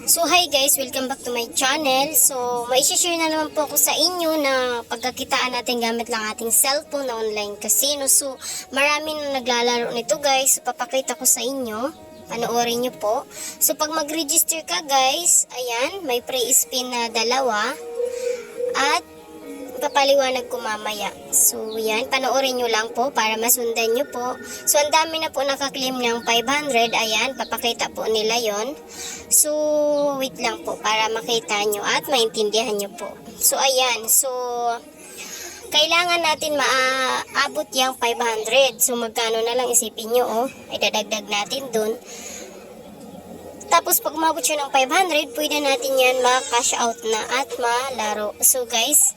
So hi guys, welcome back to my channel. So mai-share na naman po ako sa inyo na pagkakitaan natin gamit lang ating cellphone na online casino. So marami na naglalaro nito guys. So papakita ko sa inyo. Panoorin nyo po. So pag mag-register ka guys, ayan, may pre-spin na dalawa. At papaliwanag ko mamaya. So, yan. Panoorin nyo lang po para masundan nyo po. So, ang dami na po nakaklaim ng 500. Ayan, papakita po nila yon. So, wait lang po para makita nyo at maintindihan nyo po. So, ayan. So, kailangan natin maabot yung 500. So, magkano na lang isipin nyo, oh. Ay, dadagdag natin dun. Tapos, pag umabot siya ng 500, pwede natin yan ma-cash out na at malaro. So, guys,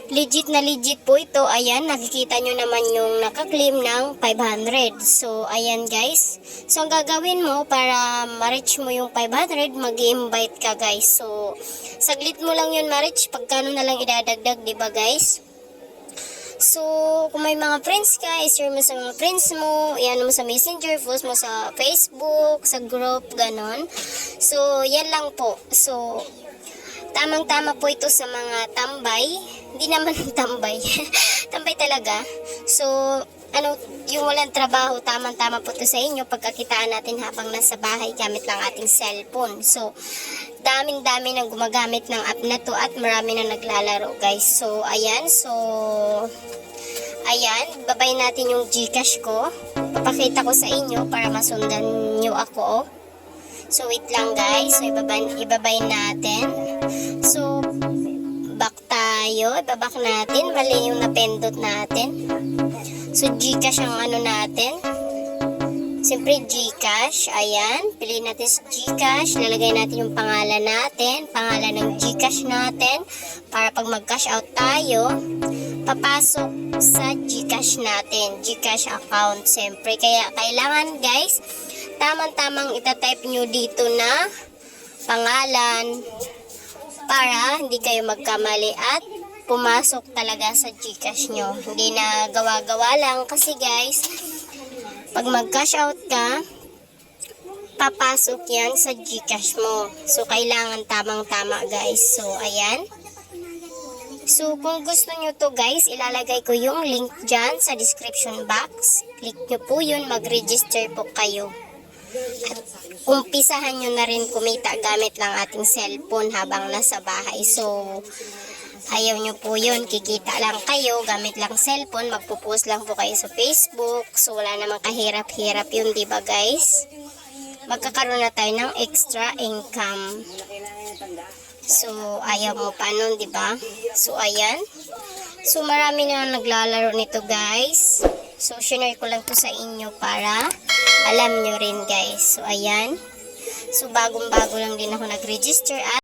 legit na legit po ito. Ayan, nakikita nyo naman yung nakaklaim ng 500. So, ayan guys. So, ang gagawin mo para ma-reach mo yung 500, mag-invite ka guys. So, saglit mo lang yun ma-reach. Pagkano na lang idadagdag, diba guys? So, kung may mga friends ka, i-share mo sa mga friends mo, i-ano mo sa messenger, post mo sa Facebook, sa group, ganon. So, yan lang po. So, tamang-tama po ito sa mga tambay. Hindi naman tambay. Tambay talaga. So, yung walang trabaho, tamang-tama po ito sa inyo. Pagkakitaan natin habang nasa bahay, gamit lang ating cellphone. So, daming-dami nang gumagamit ng app na to at marami na naglalaro, guys. So, ayan. So, ayan. Babay natin yung GCash ko. Papakita ko sa inyo para masundan nyo ako, oh. So, wait lang guys. So, ibabay natin. So, back tayo. Ibabak natin. Mali yung napindot natin. So, GCash ang ano natin. Siyempre, GCash. Ayan. Piliin natin sa GCash. Lalagay natin yung pangalan natin. Pangalan ng GCash natin. Para pag mag-cash out tayo, papasok sa GCash natin. GCash account. Siyempre, kaya kailangan guys, tamang-tamang itatype nyo dito na pangalan para hindi kayo magkamali at pumasok talaga sa GCash nyo. Hindi na gawa-gawa lang kasi guys, pag mag-cash out ka, papasok yan sa GCash mo. So, kailangan tamang-tama guys. So, ayan. So, kung gusto nyo to guys, ilalagay ko yung link dyan sa description box. Click nyo po yun, mag-register po kayo. At umpisahan nyo na rin kumita gamit lang ating cellphone habang nasa bahay. So, ayaw nyo po yun. Kikita lang kayo gamit lang cellphone. Magpo-post lang po kayo sa Facebook. So, wala namang kahirap-hirap yun, diba guys? Magkakaroon na tayo ng extra income. So, ayaw mo pa nun, diba? So, ayan. So, marami na naglalaro nito guys. So, share ko lang to sa inyo para alam nyo rin guys. So, ayan. So, bagong-bago lang din ako nag-register at